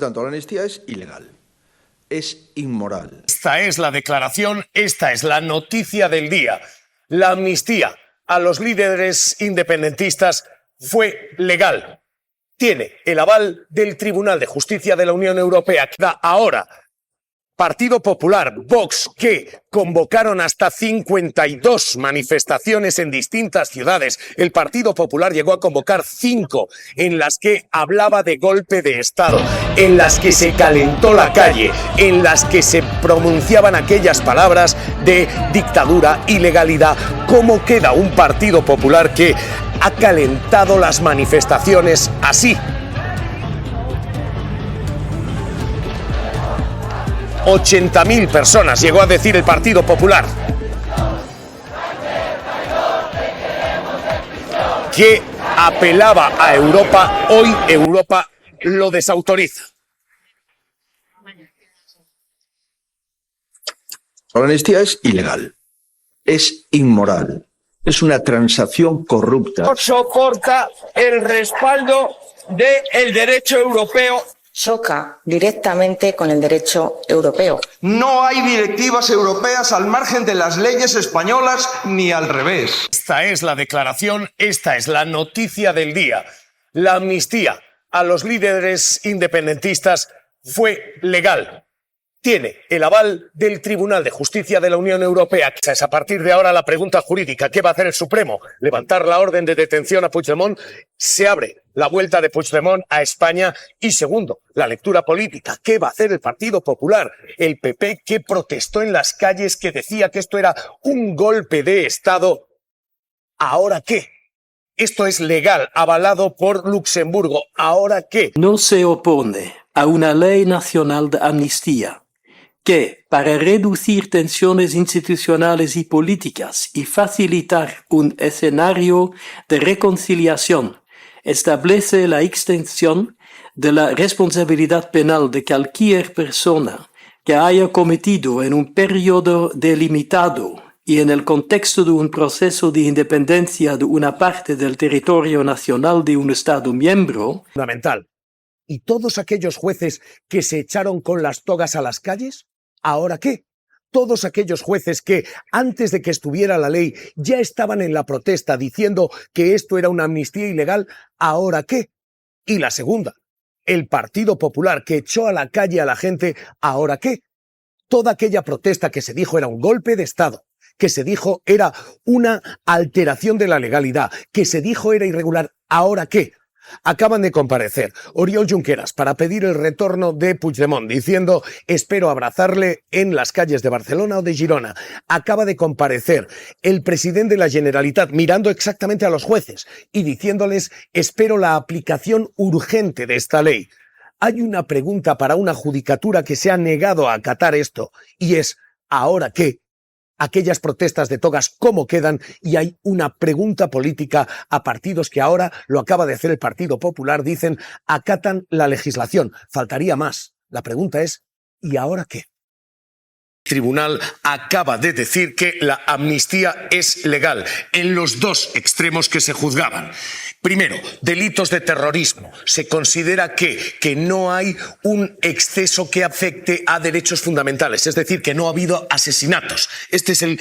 tanto, la amnistía es ilegal, es inmoral. Esta es la declaración, esta es la noticia del día. La amnistía a los líderes independentistas fue legal. Tiene el aval del Tribunal de Justicia de la Unión Europea. Queda ahora Partido Popular, Vox, que convocaron hasta 52 manifestaciones en distintas ciudades. El Partido Popular llegó a convocar 5 en las que hablaba de golpe de Estado, en las que se calentó la calle, en las que se pronunciaban aquellas palabras de dictadura, ilegalidad. ¿Cómo queda un Partido Popular que ha calentado las manifestaciones así? 80.000 personas, llegó a decir el Partido Popular, que apelaba a Europa. Hoy Europa lo desautoriza. La amnistía es ilegal, es inmoral, es una transacción corrupta. No soporta el respaldo del derecho europeo. Choca directamente con el derecho europeo. No hay directivas europeas al margen de las leyes españolas ni al revés. Esta es la declaración, esta es la noticia del día. La amnistía a los líderes independentistas fue legal. Tiene el aval del Tribunal de Justicia de la Unión Europea. Es a partir de ahora la pregunta jurídica. ¿Qué va a hacer el Supremo? ¿Levantar la orden de detención a Puigdemont? Se abre la vuelta de Puigdemont a España. Y segundo, la lectura política. ¿Qué va a hacer el Partido Popular? El PP, que protestó en las calles, que decía que esto era un golpe de Estado. ¿Ahora qué? Esto es legal, avalado por Luxemburgo. ¿Ahora qué? No se opone a una ley nacional de amnistía que, para reducir tensiones institucionales y políticas y facilitar un escenario de reconciliación, establece la extensión de la responsabilidad penal de cualquier persona que haya cometido en un periodo delimitado y en el contexto de un proceso de independencia de una parte del territorio nacional de un Estado miembro. Fundamental. ¿Y todos aquellos jueces que se echaron con las togas a las calles? ¿Ahora qué? Todos aquellos jueces que, antes de que estuviera la ley, ya estaban en la protesta diciendo que esto era una amnistía ilegal, ¿ahora qué? Y la segunda, el Partido Popular que echó a la calle a la gente, ¿ahora qué? Toda aquella protesta que se dijo era un golpe de Estado, que se dijo era una alteración de la legalidad, que se dijo era irregular, ¿ahora qué? Acaban de comparecer Oriol Junqueras para pedir el retorno de Puigdemont, diciendo espero abrazarle en las calles de Barcelona o de Girona. Acaba de comparecer el presidente de la Generalitat mirando exactamente a los jueces y diciéndoles espero la aplicación urgente de esta ley. Hay una pregunta para una judicatura que se ha negado a acatar esto y es ¿ahora qué? Aquellas protestas de togas, ¿cómo quedan? Y hay una pregunta política a partidos que ahora, lo acaba de hacer el Partido Popular, dicen, acatan la legislación. Faltaría más. La pregunta es, ¿y ahora qué? El tribunal acaba de decir que la amnistía es legal en los dos extremos que se juzgaban. Primero, delitos de terrorismo. Se considera que no hay un exceso que afecte a derechos fundamentales, es decir, que no ha habido asesinatos. Este es el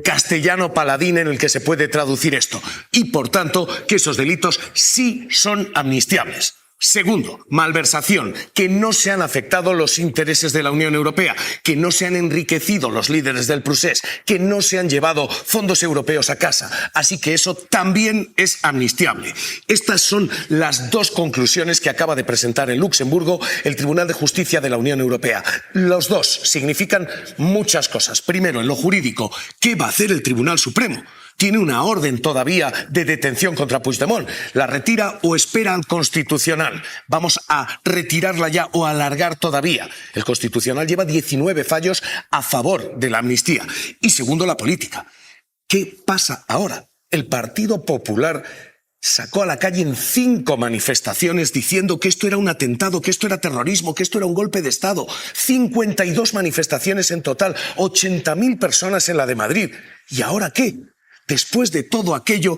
castellano paladín en el que se puede traducir esto. Y, por tanto, que esos delitos sí son amnistiables. Segundo, malversación, que no se han afectado los intereses de la Unión Europea, que no se han enriquecido los líderes del procés, que no se han llevado fondos europeos a casa. Así que eso también es amnistiable. Estas son las dos conclusiones que acaba de presentar en Luxemburgo el Tribunal de Justicia de la Unión Europea. Los dos significan muchas cosas. Primero, en lo jurídico, ¿qué va a hacer el Tribunal Supremo? Tiene una orden todavía de detención contra Puigdemont. ¿La retira o espera al Constitucional? Vamos a retirarla ya o alargar todavía. El Constitucional lleva 19 fallos a favor de la amnistía. Y segundo, la política. ¿Qué pasa ahora? El Partido Popular sacó a la calle en 5 manifestaciones diciendo que esto era un atentado, que esto era terrorismo, que esto era un golpe de Estado. 52 manifestaciones en total, 80.000 personas en la de Madrid. ¿Y ahora qué? Después de todo aquello,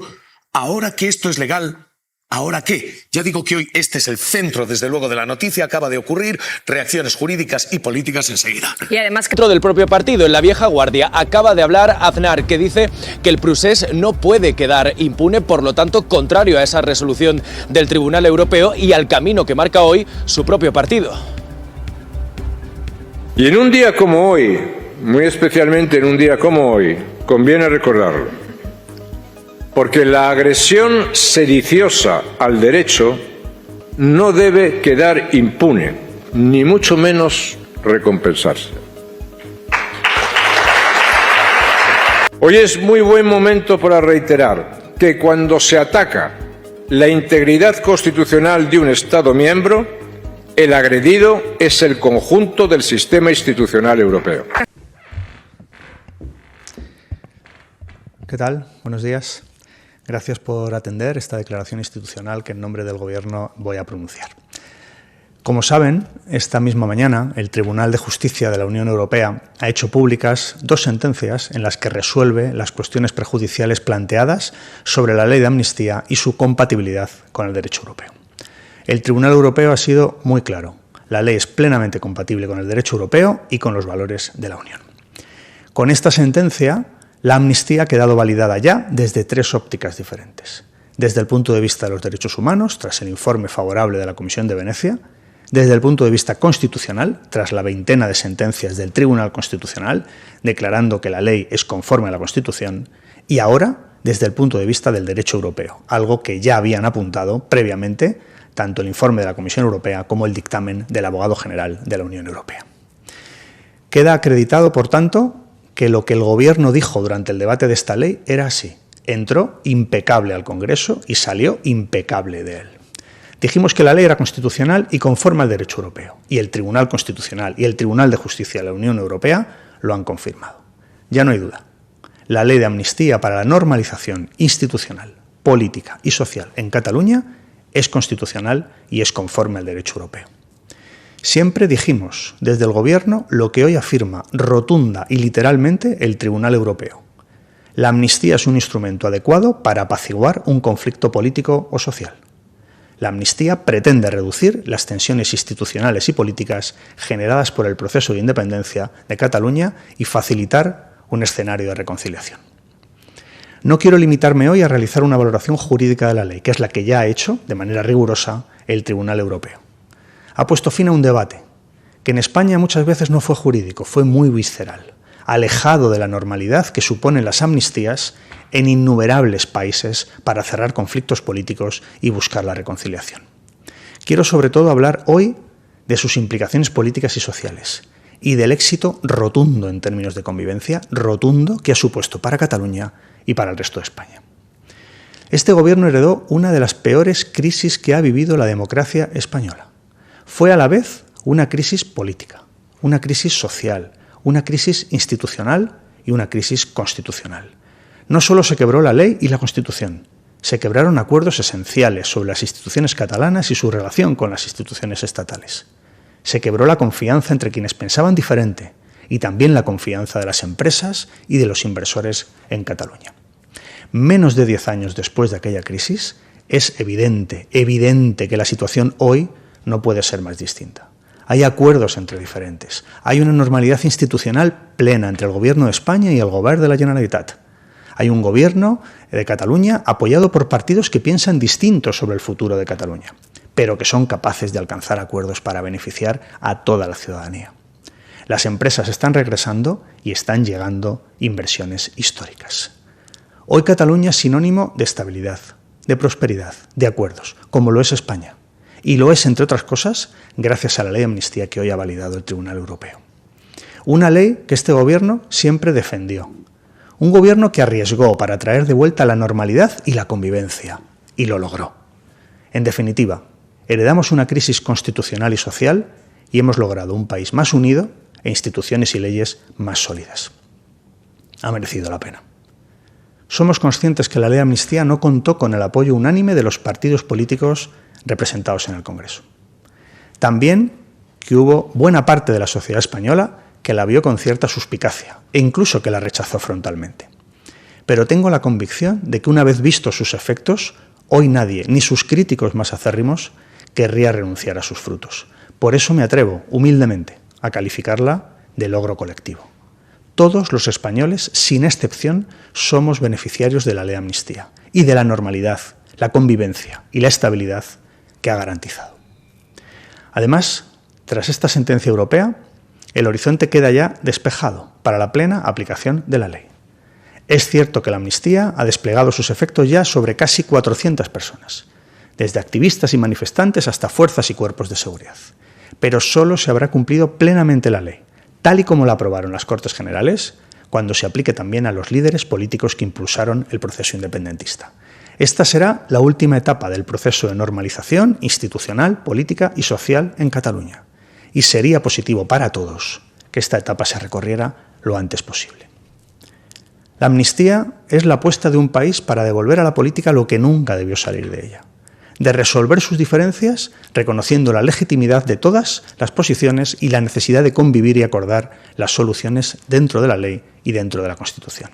ahora que esto es legal, ¿Ahora qué? Ya digo que hoy este es el centro, desde luego, de la noticia. Acaba de ocurrir, reacciones jurídicas y políticas enseguida. Y además, Dentro del propio partido, en la vieja guardia, acaba de hablar Aznar, que dice que el procés no puede quedar impune, por lo tanto, contrario a esa resolución del Tribunal Europeo y al camino que marca hoy su propio partido. Y en un día como hoy, muy especialmente en un día como hoy, conviene recordarlo. Porque la agresión sediciosa al derecho no debe quedar impune, ni mucho menos recompensarse. Hoy es muy buen momento para reiterar que cuando se ataca la integridad constitucional de un Estado miembro, el agredido es el conjunto del sistema institucional europeo. ¿Qué tal? Buenos días. Gracias por atender esta declaración institucional que en nombre del Gobierno voy a pronunciar. Como saben, esta misma mañana el Tribunal de Justicia de la Unión Europea ha hecho públicas 2 sentencias en las que resuelve las cuestiones prejudiciales planteadas sobre la ley de amnistía y su compatibilidad con el derecho europeo. El Tribunal Europeo ha sido muy claro. La ley es plenamente compatible con el derecho europeo y con los valores de la Unión. Con esta sentencia, la amnistía ha quedado validada ya desde 3 ópticas diferentes. Desde el punto de vista de los derechos humanos, tras el informe favorable de la Comisión de Venecia, desde el punto de vista constitucional, tras la 20 de sentencias del Tribunal Constitucional, declarando que la ley es conforme a la Constitución, y ahora desde el punto de vista del derecho europeo, algo que ya habían apuntado previamente tanto el informe de la Comisión Europea como el dictamen del Abogado General de la Unión Europea. Queda acreditado, por tanto, que lo que el Gobierno dijo durante el debate de esta ley era así. Entró impecable al Congreso y salió impecable de él. Dijimos que la ley era constitucional y conforme al derecho europeo, y el Tribunal Constitucional y el Tribunal de Justicia de la Unión Europea lo han confirmado. Ya no hay duda. La ley de amnistía para la normalización institucional, política y social en Cataluña es constitucional y es conforme al derecho europeo. Siempre dijimos desde el Gobierno lo que hoy afirma rotunda y literalmente el Tribunal Europeo. La amnistía es un instrumento adecuado para apaciguar un conflicto político o social. La amnistía pretende reducir las tensiones institucionales y políticas generadas por el proceso de independencia de Cataluña y facilitar un escenario de reconciliación. No quiero limitarme hoy a realizar una valoración jurídica de la ley, que es la que ya ha hecho, de manera rigurosa, el Tribunal Europeo. Ha puesto fin a un debate que en España muchas veces no fue jurídico, fue muy visceral, alejado de la normalidad que suponen las amnistías en innumerables países para cerrar conflictos políticos y buscar la reconciliación. Quiero sobre todo hablar hoy de sus implicaciones políticas y sociales y del éxito rotundo en términos de convivencia, rotundo que ha supuesto para Cataluña y para el resto de España. Este Gobierno heredó una de las peores crisis que ha vivido la democracia española. Fue a la vez una crisis política, una crisis social, una crisis institucional y una crisis constitucional. No solo se quebró la ley y la Constitución, se quebraron acuerdos esenciales sobre las instituciones catalanas y su relación con las instituciones estatales. Se quebró la confianza entre quienes pensaban diferente y también la confianza de las empresas y de los inversores en Cataluña. Menos de 10 años después de aquella crisis, es evidente que la situación hoy no puede ser más distinta. Hay acuerdos entre diferentes. Hay una normalidad institucional plena entre el Gobierno de España y el Govern de la Generalitat. Hay un Gobierno de Cataluña apoyado por partidos que piensan distinto sobre el futuro de Cataluña, pero que son capaces de alcanzar acuerdos para beneficiar a toda la ciudadanía. Las empresas están regresando y están llegando inversiones históricas. Hoy Cataluña es sinónimo de estabilidad, de prosperidad, de acuerdos, como lo es España. Y lo es, entre otras cosas, gracias a la ley de amnistía que hoy ha validado el Tribunal Europeo. Una ley que este Gobierno siempre defendió. Un Gobierno que arriesgó para traer de vuelta la normalidad y la convivencia. Y lo logró. En definitiva, heredamos una crisis constitucional y social y hemos logrado un país más unido e instituciones y leyes más sólidas. Ha merecido la pena. Somos conscientes que la ley de amnistía no contó con el apoyo unánime de los partidos políticos representados en el Congreso. También que hubo buena parte de la sociedad española que la vio con cierta suspicacia e incluso que la rechazó frontalmente. Pero tengo la convicción de que una vez vistos sus efectos, Hoy nadie, ni sus críticos más acérrimos, querría renunciar a sus frutos. Por eso me atrevo, humildemente, a calificarla de logro colectivo. Todos los españoles, sin excepción, somos beneficiarios de la ley de amnistía y de la normalidad, la convivencia y la estabilidad que ha garantizado. Además, tras esta sentencia europea, el horizonte queda ya despejado para la plena aplicación de la ley. Es cierto que la amnistía ha desplegado sus efectos ya sobre casi 400 personas, desde activistas y manifestantes hasta fuerzas y cuerpos de seguridad. Pero solo se habrá cumplido plenamente la ley, tal y como la aprobaron las Cortes Generales, cuando se aplique también a los líderes políticos que impulsaron el proceso independentista. Esta será la última etapa del proceso de normalización institucional, política y social en Cataluña. Y sería positivo para todos que esta etapa se recorriera lo antes posible. La amnistía es la apuesta de un país para devolver a la política lo que nunca debió salir de ella, de resolver sus diferencias reconociendo la legitimidad de todas las posiciones y la necesidad de convivir y acordar las soluciones dentro de la ley y dentro de la Constitución.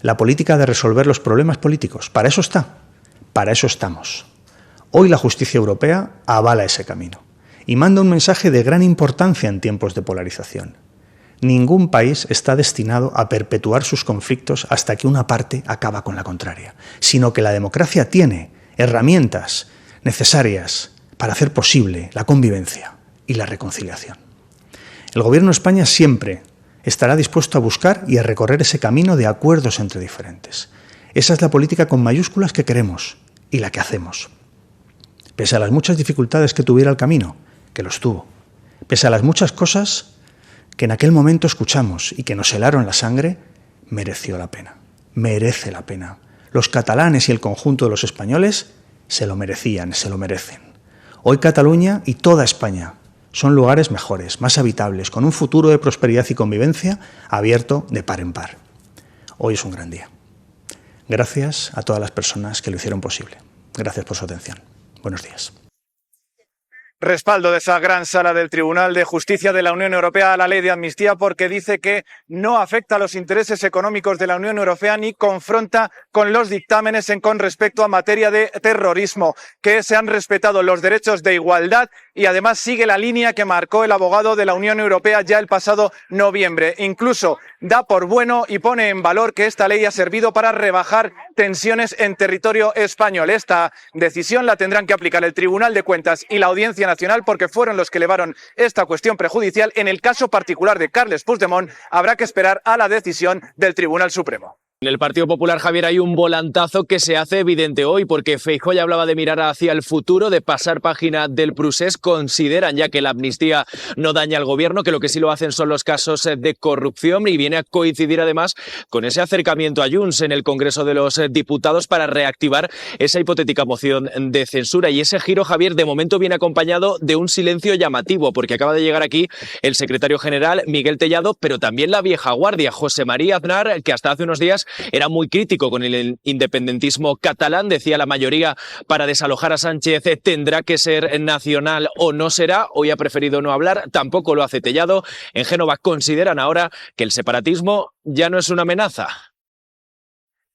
La política de resolver los problemas políticos, para eso está, para eso estamos. Hoy la justicia europea avala ese camino y manda un mensaje de gran importancia en tiempos de polarización. Ningún país está destinado a perpetuar sus conflictos hasta que una parte acaba con la contraria, sino que la democracia tiene herramientas necesarias para hacer posible la convivencia y la reconciliación. El Gobierno de España siempre estará dispuesto a buscar y a recorrer ese camino de acuerdos entre diferentes. Esa es la política con mayúsculas que queremos y la que hacemos. Pese a las muchas dificultades que tuviera el camino, que los tuvo, pese a las muchas cosas que en aquel momento escuchamos y que nos helaron la sangre, mereció la pena, merece la pena. Los catalanes y el conjunto de los españoles se lo merecían, se lo merecen. Hoy Cataluña y toda España son lugares mejores, más habitables, con un futuro de prosperidad y convivencia abierto de par en par. Hoy es un gran día. Gracias a todas las personas que lo hicieron posible. Gracias por su atención. Buenos días. Respaldo de esa gran sala del Tribunal de Justicia de la Unión Europea a la ley de amnistía porque dice que no afecta a los intereses económicos de la Unión Europea ni confronta con los dictámenes con respecto a materia de terrorismo, que se han respetado los derechos de igualdad y además sigue la línea que marcó el abogado de la Unión Europea ya el pasado noviembre. Incluso da por bueno y pone en valor que esta ley ha servido para rebajar tensiones en territorio español. Esta decisión la tendrán que aplicar el Tribunal de Cuentas y la Audiencia Nacional porque fueron los que elevaron esta cuestión prejudicial. En el caso particular de Carles Puigdemont habrá que esperar a la decisión del Tribunal Supremo. En el Partido Popular, Javier, hay un volantazo que se hace evidente hoy porque Feijóo ya hablaba de mirar hacia el futuro, de pasar página del procés. Consideran ya que la amnistía no daña al gobierno, que lo que sí lo hacen son los casos de corrupción y viene a coincidir además con ese acercamiento a Junts en el Congreso de los Diputados para reactivar esa hipotética moción de censura. Y ese giro, Javier, de momento viene acompañado de un silencio llamativo porque acaba de llegar aquí el secretario general Miguel Tellado, pero también la vieja guardia, José María Aznar, que hasta hace unos días era muy crítico con el independentismo catalán. Decía la mayoría para desalojar a Sánchez tendrá que ser nacional o no será. Hoy ha preferido no hablar, tampoco lo hace Tellado. En Génova consideran ahora que el separatismo ya no es una amenaza.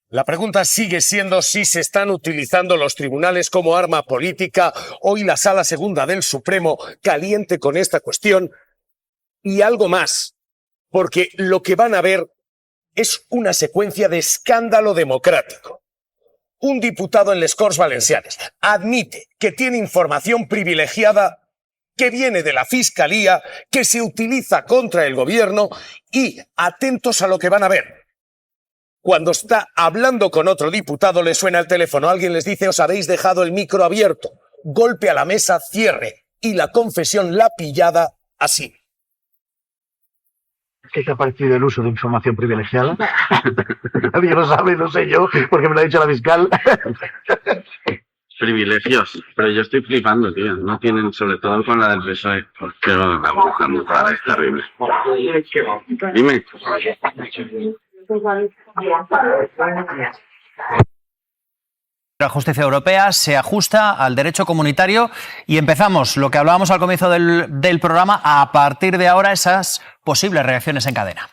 La pregunta sigue siendo si se están utilizando los tribunales como arma política. Hoy la Sala Segunda del Supremo caliente con esta cuestión y algo más, porque lo que van a ver es una secuencia de escándalo democrático. Un diputado en les Corts Valencianes admite que tiene información privilegiada que viene de la Fiscalía, que se utiliza contra el gobierno y, atentos a lo que van a ver, cuando está hablando con otro diputado le suena el teléfono, alguien les dice os habéis dejado el micro abierto, golpe a la mesa, cierre y la confesión la pillada así. ¿Qué te ha parecido el uso de información privilegiada? Nadie lo sabe, no sé yo, porque me lo ha dicho la fiscal. Privilegios, pero yo estoy flipando, tío. No tienen, sobre todo con la del PSOE, porque la mujer es terrible. Dime. La justicia europea se ajusta al derecho comunitario y empezamos lo que hablábamos al comienzo del programa, a partir de ahora esas posibles reacciones en cadena.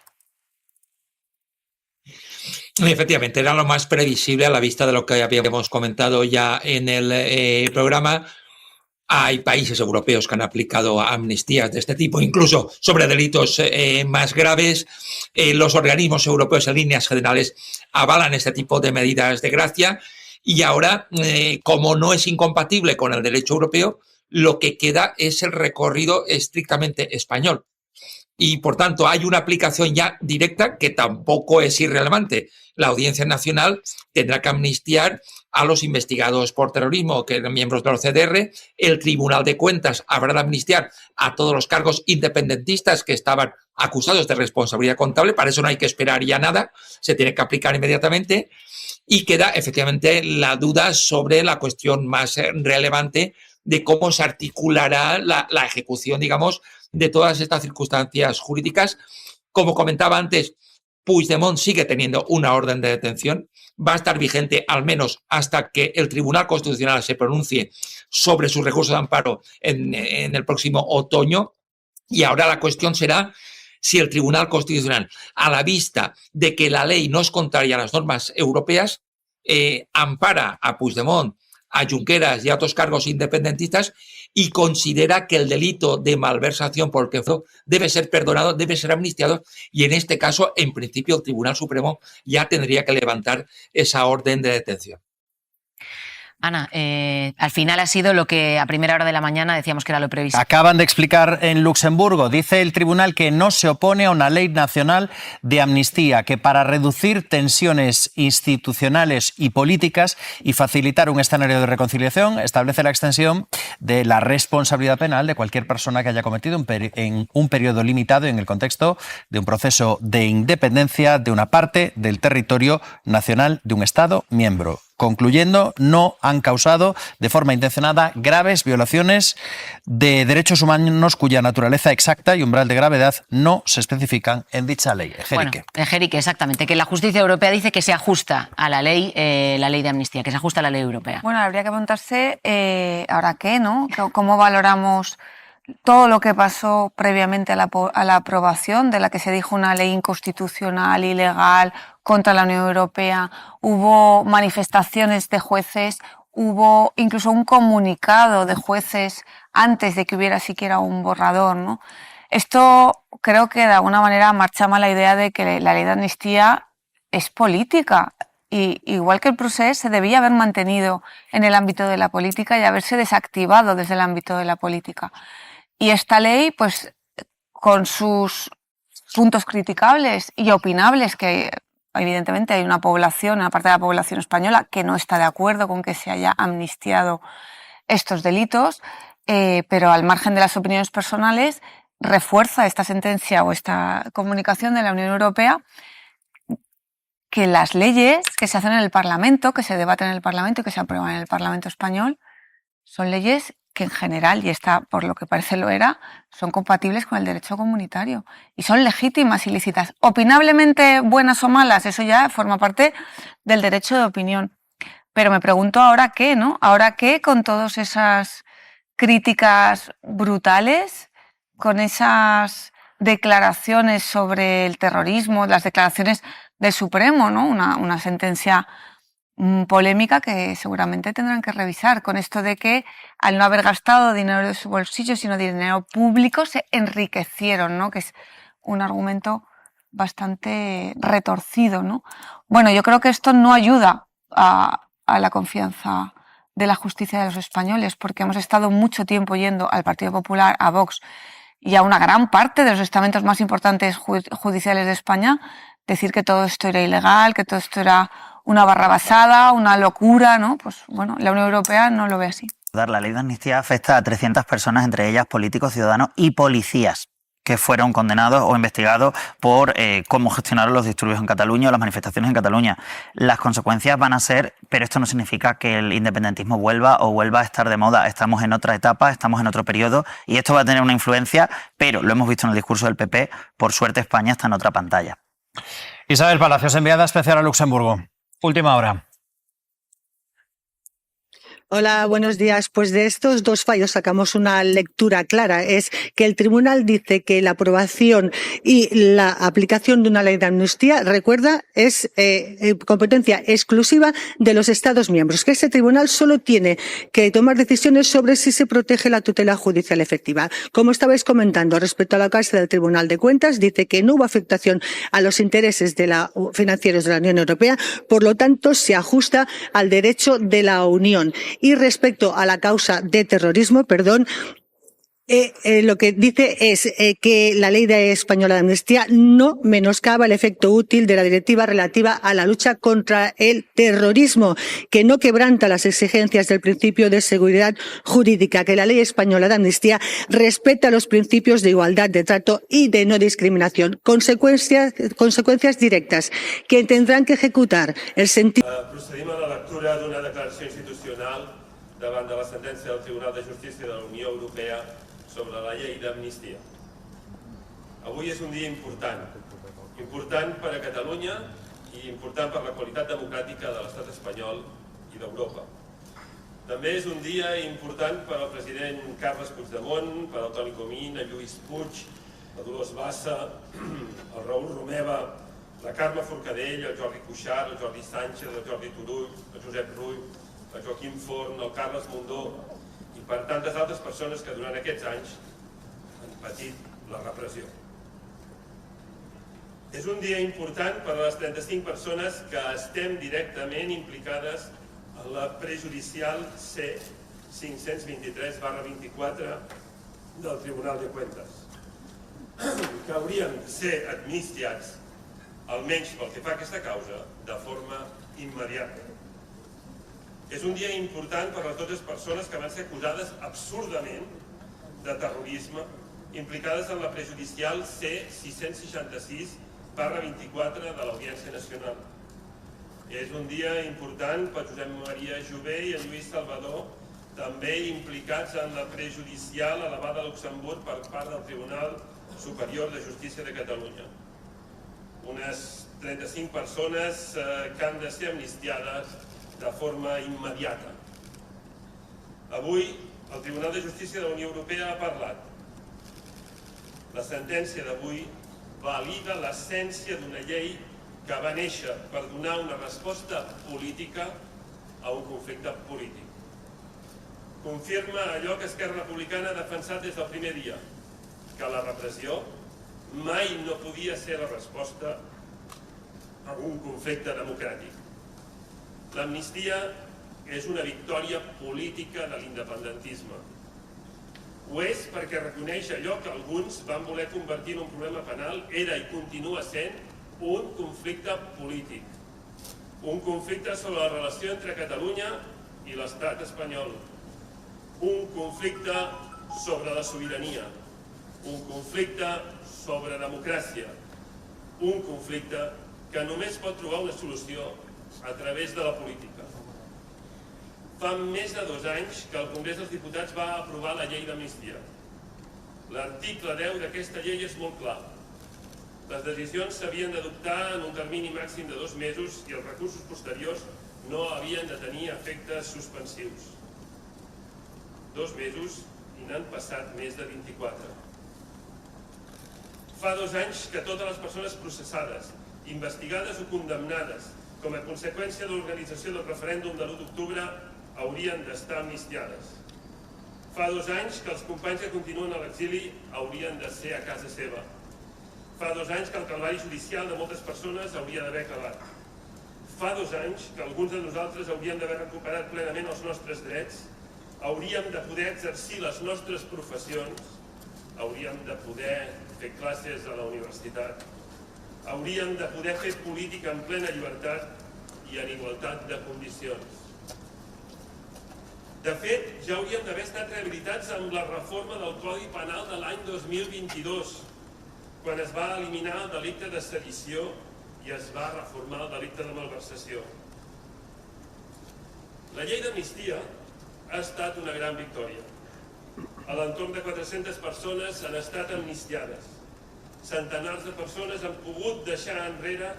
Efectivamente, era lo más previsible a la vista de lo que habíamos comentado ya en el programa. Hay países europeos que han aplicado amnistías de este tipo, incluso sobre delitos más graves. Los organismos europeos en líneas generales avalan este tipo de medidas de gracia y ahora, como no es incompatible con el derecho europeo, lo que queda es el recorrido estrictamente español. Y, por tanto, hay una aplicación ya directa que tampoco es irrelevante. La Audiencia Nacional tendrá que amnistiar a los investigados por terrorismo, que eran miembros de la OCDR. El Tribunal de Cuentas habrá de amnistiar a todos los cargos independentistas que estaban acusados de responsabilidad contable. Para eso no hay que esperar ya nada, se tiene que aplicar inmediatamente. Y queda, efectivamente, la duda sobre la cuestión más relevante de cómo se articulará la ejecución, digamos, de todas estas circunstancias jurídicas. Como comentaba antes, Puigdemont sigue teniendo una orden de detención, va a estar vigente al menos hasta que el Tribunal Constitucional se pronuncie sobre su recurso de amparo en el próximo otoño, y ahora la cuestión será si el Tribunal Constitucional, a la vista de que la ley no es contraria a las normas europeas, ampara a Puigdemont, a Junqueras y a otros cargos independentistas y considera que el delito de malversación por el que fue debe ser perdonado, debe ser amnistiado, y en este caso, en principio, el Tribunal Supremo ya tendría que levantar esa orden de detención. Ana, al final ha sido lo que a primera hora de la mañana decíamos que era lo previsto. Acaban de explicar en Luxemburgo. Dice el tribunal que no se opone a una ley nacional de amnistía, que para reducir tensiones institucionales y políticas y facilitar un escenario de reconciliación establece la extensión de la responsabilidad penal de cualquier persona que haya cometido en un periodo limitado en el contexto de un proceso de independencia de una parte del territorio nacional de un Estado miembro. Concluyendo, no han causado de forma intencionada graves violaciones de derechos humanos cuya naturaleza exacta y umbral de gravedad no se especifican en dicha ley. Ejerique. Bueno, Ejerique, exactamente, que la justicia europea dice que se ajusta a la ley de amnistía, que se ajusta a la ley europea. Bueno, habría que preguntarse, ¿ahora qué, no? ¿Cómo valoramos todo lo que pasó previamente a la aprobación de la que se dijo una ley inconstitucional, ilegal, contra la Unión Europea? Hubo manifestaciones de jueces, hubo incluso un comunicado de jueces antes de que hubiera siquiera un borrador, ¿no? Esto creo que de alguna manera marchama la idea de que la ley de amnistía es política. Y igual que el procés, se debía haber mantenido en el ámbito de la política y haberse desactivado desde el ámbito de la política. Y esta ley, pues, con sus puntos criticables y opinables, que evidentemente hay una población, una parte de la población española que no está de acuerdo con que se haya amnistiado estos delitos, pero al margen de las opiniones personales, refuerza esta sentencia o esta comunicación de la Unión Europea que las leyes que se hacen en el Parlamento, que se debaten en el Parlamento y que se aprueban en el Parlamento español, son leyes que en general, y esta por lo que parece lo era, son compatibles con el derecho comunitario y son legítimas y lícitas. Opinablemente buenas o malas, eso ya forma parte del derecho de opinión. Pero me pregunto ahora qué, ¿no? Ahora qué con todas esas críticas brutales, con esas declaraciones sobre el terrorismo, las declaraciones del Supremo, ¿no? Una sentencia polémica que seguramente tendrán que revisar, con esto de que al no haber gastado dinero de su bolsillo, sino dinero público, se enriquecieron, ¿no? Que es un argumento bastante retorcido, ¿no? Bueno, yo creo que esto no ayuda a la confianza de la justicia de los españoles, porque hemos estado mucho tiempo yendo al Partido Popular, a Vox y a una gran parte de los estamentos más importantes judiciales de España decir que todo esto era ilegal, que todo esto era una barrabasada, una locura, ¿no? Pues bueno, la Unión Europea no lo ve así. La ley de amnistía afecta a 300 personas, entre ellas políticos, ciudadanos y policías, que fueron condenados o investigados por cómo gestionaron los disturbios en Cataluña o las manifestaciones en Cataluña. Las consecuencias van a ser, pero esto no significa que el independentismo vuelva a estar de moda. Estamos en otra etapa, estamos en otro periodo y esto va a tener una influencia, pero lo hemos visto en el discurso del PP, por suerte España está en otra pantalla. Isabel Palacios, enviada especial a Luxemburgo. Última hora. Hola, buenos días. Pues de estos dos fallos sacamos una lectura clara. Es que el tribunal dice que la aprobación y la aplicación de una ley de amnistía, recuerda, es competencia exclusiva de los Estados miembros, que ese tribunal solo tiene que tomar decisiones sobre si se protege la tutela judicial efectiva. Como estabais comentando, respecto a la causa del Tribunal de Cuentas, dice que no hubo afectación a los intereses financieros de la Unión Europea, por lo tanto, se ajusta al derecho de la Unión. Y respecto a la causa de terrorismo, lo que dice es que la ley española de amnistía no menoscaba el efecto útil de la directiva relativa a la lucha contra el terrorismo, que no quebranta las exigencias del principio de seguridad jurídica, que la ley española de amnistía respeta los principios de igualdad de trato y de no discriminación. Consecuencias directas que tendrán que ejecutar el sentido. Procedim a la lectura d'una declaració institucional davant de la sentència del Tribunal de Justícia de la Unió Europea sobre la llei d'amnistia. Avui és un dia important per a Catalunya i important per la qualitat democràtica de l'estat espanyol i d'Europa. També és un dia important per al president Carles Puigdemont, per al Toni Comín, el Lluís Puig, la Dolors Bassa, el Raül Romeva, la Carme Forcadell, el Jordi Cuixart, el Jordi Sánchez, el Jordi Turull, el Josep Rull, el Joaquim Forn, el Carles Mundó i per tantes altres persones que durant aquests anys han patit la repressió. És un dia important per a les 35 persones que estem directament implicades en la prejudicial C-523/24 del Tribunal de Cuentas, que haurien de ser amnistiats, almenys pel que fa a aquesta causa, de forma immediata. És un dia important per a totes les persones que van ser acusades absurdament de terrorisme, implicades en la prejudicial C-666/24 de l'Audiència Nacional. És un dia important per Josep Maria Jové i el Lluís Salvador, també implicats en la prejudicial elevada a Luxemburg per part del Tribunal Superior de Justícia de Catalunya. Unes 35 persones que han de ser amnistiades de forma immediata. Avui, el Tribunal de Justícia de la Unió Europea ha parlat. La sentència d'avui valida l'essència d'una llei que va néixer per donar una resposta política a un conflicte polític. Confirma allò que Esquerra Republicana ha defensat des del primer dia, que la repressió mai no podia ser la resposta a un conflicte democràtic. L'amnistia és una victòria política de l'independentisme. Ho és perquè reconeix allò que alguns van voler convertir en un problema penal, era i continua sent un conflicte polític. Un conflicte sobre la relació entre Catalunya i l'estat espanyol. Un conflicte sobre la sobirania. Un conflicte sobre democràcia. Un conflicte que només pot trobar una solució a través de la política. Fa més de 2 anys que el Congrés dels Diputats va aprovar la llei d'amnistia. L'article 10 d'aquesta llei és molt clar. Les decisions s'havien d'adoptar en un termini màxim de 2 mesos i els recursos posteriors no havien de tenir efectes suspensius. 2 mesos i n'han passat més de 24. Fa 2 anys que totes les persones processades, investigades o condemnades com a conseqüència de l'organització del referèndum de l'1 d'octubre haurien d'estar amnistiades. Fa 2 anys que els companys que continuen a l'exili haurien de ser a casa seva. Fa 2 anys que el calvari judicial de moltes persones hauria d'haver acabat. Fa 2 anys que alguns de nosaltres hauríem d'haver recuperat plenament els nostres drets, hauríem de poder exercir les nostres professions, hauríem de poder fer classes a la universitat, hauríem de poder fer política en plena llibertat i en igualtat de condicions. De fet, ja hauríem d'haver estat rehabilitats amb la reforma del Codi Penal de l'any 2022, quan es va eliminar el delicte de sedició i es va reformar el delicte de malversació. La llei d'amnistia ha estat una gran victòria. A l'entorn de 400 persones han estat amnistiades. Centenars de persones han pogut deixar enrere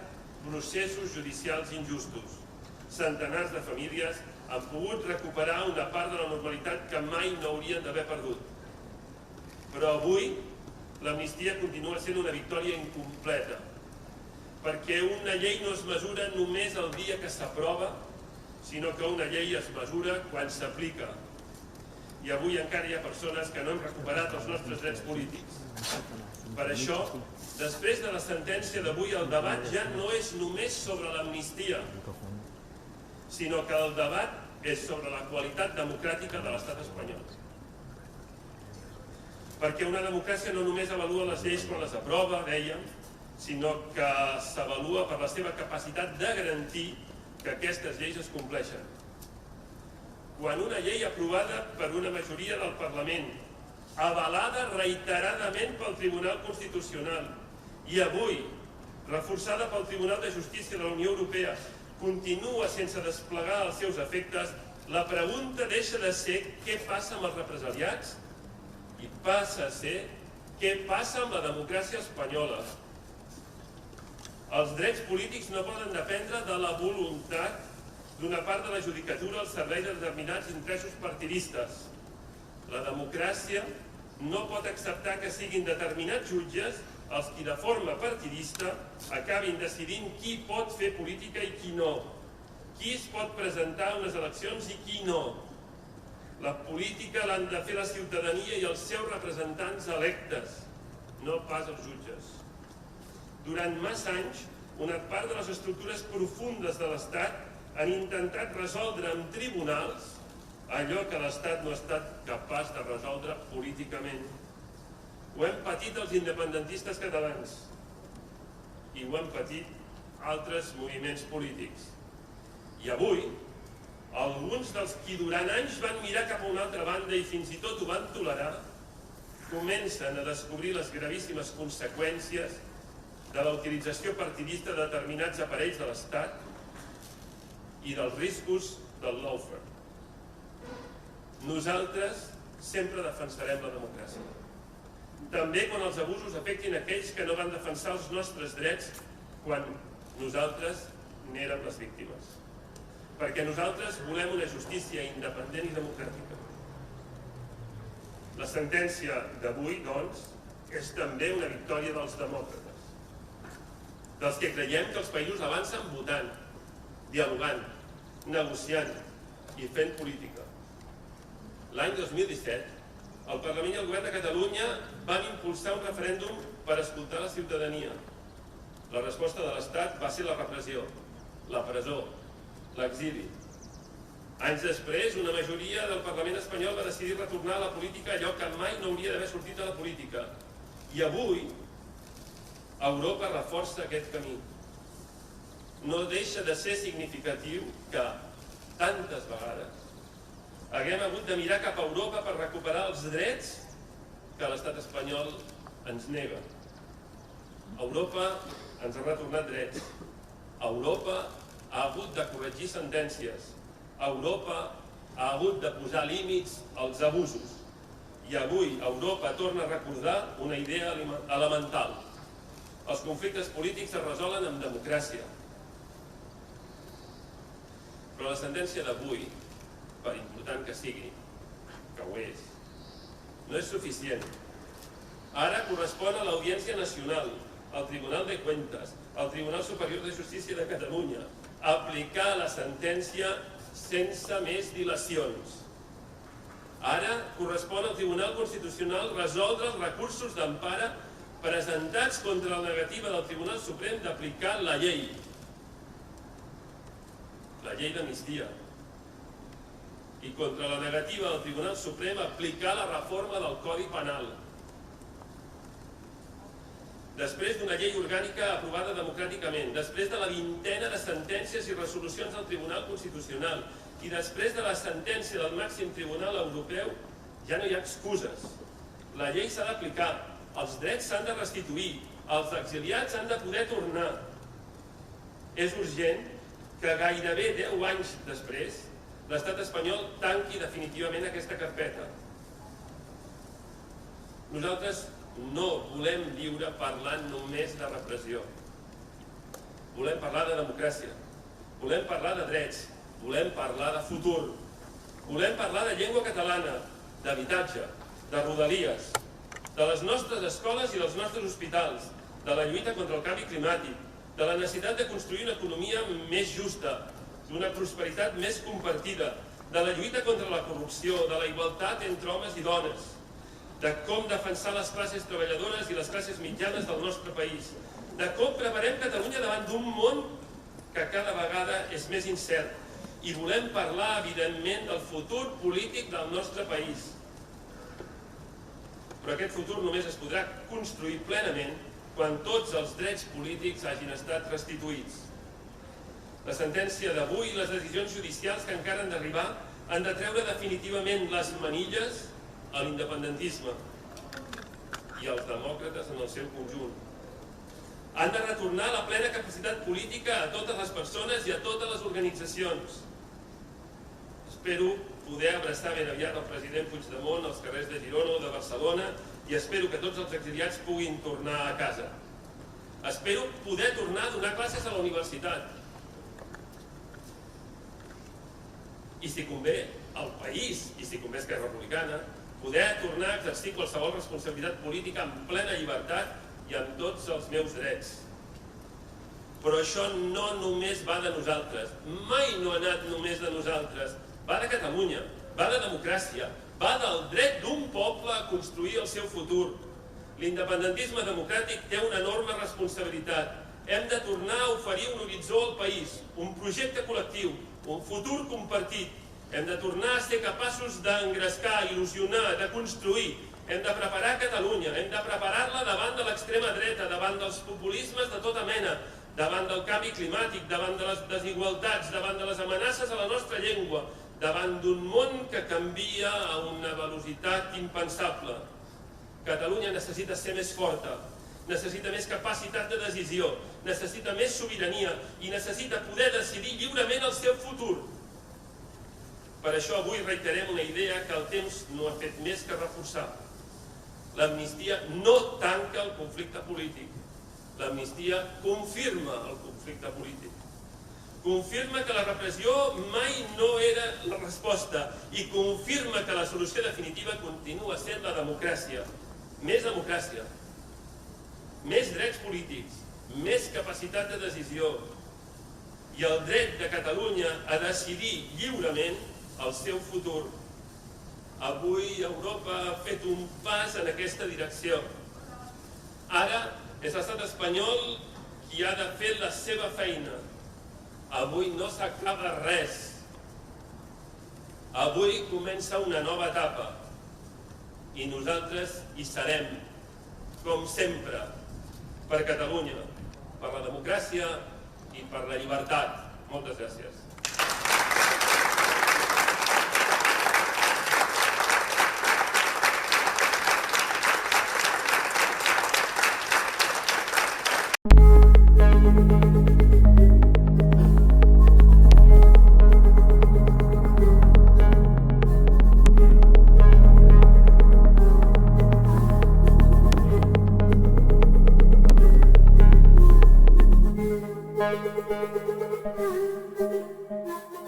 processos judicials injustos. Centenars de famílies han pogut recuperar una part de la normalitat que mai no haurien d'haver perdut. Però avui l'amnistia continua sent una victòria incompleta, perquè una llei no es mesura només el dia que s'aprova, sinó que una llei es mesura quan s'aplica. I avui encara hi ha persones que no han recuperat els nostres drets polítics. Per això, després de la sentència d'avui, el debat ja no és només sobre l'amnistia, sinó que el debat és sobre la qualitat democràtica de l'estat espanyol. Perquè una democràcia no només avalua les lleis quan les aprova, dèiem, sinó que s'avalua per la seva capacitat de garantir que aquestes lleis es compleixen. Quan una llei aprovada per una majoria del Parlament, avalada reiteradament pel Tribunal Constitucional i avui reforçada pel Tribunal de Justícia de la Unió Europea, continua sense desplegar els seus efectes, la pregunta deixa de ser què passa amb els represaliats i passa a ser què passa amb la democràcia espanyola. Els drets polítics no poden dependre de la voluntat d'una part de la judicatura al servei de determinats interessos partidistes. La democràcia no pot acceptar que siguin determinats jutges els qui de forma partidista acabin decidint qui pot fer política i qui no, qui es pot presentar a unes eleccions i qui no. La política l'han de fer la ciutadania i els seus representants electes, no pas els jutges. Durant massa anys, una part de les estructures profundes de l'Estat han intentat resoldre amb tribunals allò que l'Estat no ha estat capaç de resoldre políticament. Ho hem patit els independentistes catalans i ho han patit altres moviments polítics. I avui, alguns dels qui durant anys van mirar cap a una altra banda i fins i tot ho van tolerar, comencen a descobrir les gravíssimes conseqüències de la utilització partidista de determinats aparells de l'Estat i dels riscos del lawfare. Nosaltres sempre defensarem la democràcia. També quan els abusos afectin aquells que no van defensar els nostres drets quan nosaltres n'érem les víctimes. Perquè nosaltres volem una justícia independent i democràtica. La sentència d'avui, doncs, és també una victòria dels demòcrates, dels que creiem que els països avancen votant, dialogant, negociant i fent política. L'any 2017, el Parlament i el Govern de Catalunya van impulsar un referèndum per escoltar la ciutadania. La resposta de l'Estat va ser la repressió, la presó, l'exili. Anys després, una majoria del Parlament espanyol va decidir retornar a la política allò que mai no hauria d'haver sortit a la política. I avui, Europa reforça aquest camí. No deixa de ser significatiu que, tantes vegades, haguem hagut de mirar cap a Europa per recuperar els drets que l'estat espanyol ens nega. Europa ens ha retornat drets. Europa ha hagut de corregir sentències. Europa ha hagut de posar límits als abusos. I avui Europa torna a recordar una idea elemental. Els conflictes polítics es resolen amb democràcia. Però la sentència d'avui, per important que sigui, que ho és, no és suficient. Ara correspon a l'Audiència Nacional, al Tribunal de Cuentas, al Tribunal Superior de Justícia de Catalunya, aplicar la sentència sense més dilacions. Ara correspon al Tribunal Constitucional resoldre els recursos d'empara presentats contra la negativa del Tribunal Suprem d'aplicar la llei d'amnistia, i contra la negativa del Tribunal Suprem a aplicar la reforma del Codi Penal. Després d'una llei orgànica aprovada democràticament, després de la vintena de sentències i resolucions del Tribunal Constitucional i després de la sentència del màxim tribunal europeu, ja no hi ha excuses. La llei s'ha d'aplicar, els drets s'han de restituir, els exiliats han de poder tornar. És urgent que gairebé 10 anys després l'estat espanyol tanqui definitivament aquesta carpeta. Nosaltres no volem viure parlant només de repressió. Volem parlar de democràcia, volem parlar de drets volem parlar de futur, volem parlar de llengua catalana, d'habitatge, de rodalies, de les nostres escoles i dels nostres hospitals, de la lluita contra el canvi climàtic, de la necessitat de construir una economia més justa, d'una prosperitat més compartida, de la lluita contra la corrupció, de la igualtat entre homes i dones, de com defensar les classes treballadores i les classes mitjanes del nostre país, de com preparem Catalunya davant d'un món que cada vegada és més incert. I volem parlar, evidentment, del futur polític del nostre país. Però aquest futur només es podrà construir plenament quan tots els drets polítics hagin estat restituïts. La sentència d'avui i les decisions judicials que encara han d'arribar han de treure definitivament les manilles a l'independentisme i als demòcrates en el seu conjunt. Han de retornar la plena capacitat política a totes les persones i a totes les organitzacions. Espero poder abraçar ben aviat el president Puigdemont als carrers de Girona o de Barcelona i espero que tots els exiliats puguin tornar a casa. Espero poder tornar a donar classes a la universitat. I si convé, al país, i si convé Esquerra Republicana, poder tornar a exercir qualsevol responsabilitat política amb plena llibertat i amb tots els meus drets. Però això no només va de nosaltres, mai no ha anat només de nosaltres, va de Catalunya, va de democràcia, va del dret d'un poble a construir el seu futur. L'independentisme democràtic té una enorme responsabilitat. Hem de tornar a oferir un horitzó al país, un projecte col·lectiu, un futur compartit. Hem de tornar a ser capaços d'engrescar, il·lusionar, de construir. Hem de preparar Catalunya, hem de preparar-la davant de l'extrema dreta, davant dels populismes de tota mena, davant del canvi climàtic, davant de les desigualtats, davant de les amenaces a la nostra llengua, davant d'un món que canvia a una velocitat impensable. Catalunya necessita ser més forta, necessita més capacitat de decisió, necessita més sobirania i necessita poder decidir lliurement el seu futur. Per això avui reiterem una idea que el temps no ha fet més que reforçar. L'amnistia no tanca el conflicte polític. L'amnistia confirma el conflicte polític. Confirma que la repressió mai no era la resposta i confirma que la solució definitiva continua sent la democràcia. Més democràcia, més drets polítics, més capacitat de decisió i el dret de Catalunya a decidir lliurement el seu futur. Avui Europa ha fet un pas en aquesta direcció. Ara és l'estat espanyol qui ha de fer la seva feina. Avui no s'acaba res. Avui comença una nova etapa i nosaltres hi serem, com sempre, per Catalunya, per la democràcia i per la llibertat. Moltes gràcies.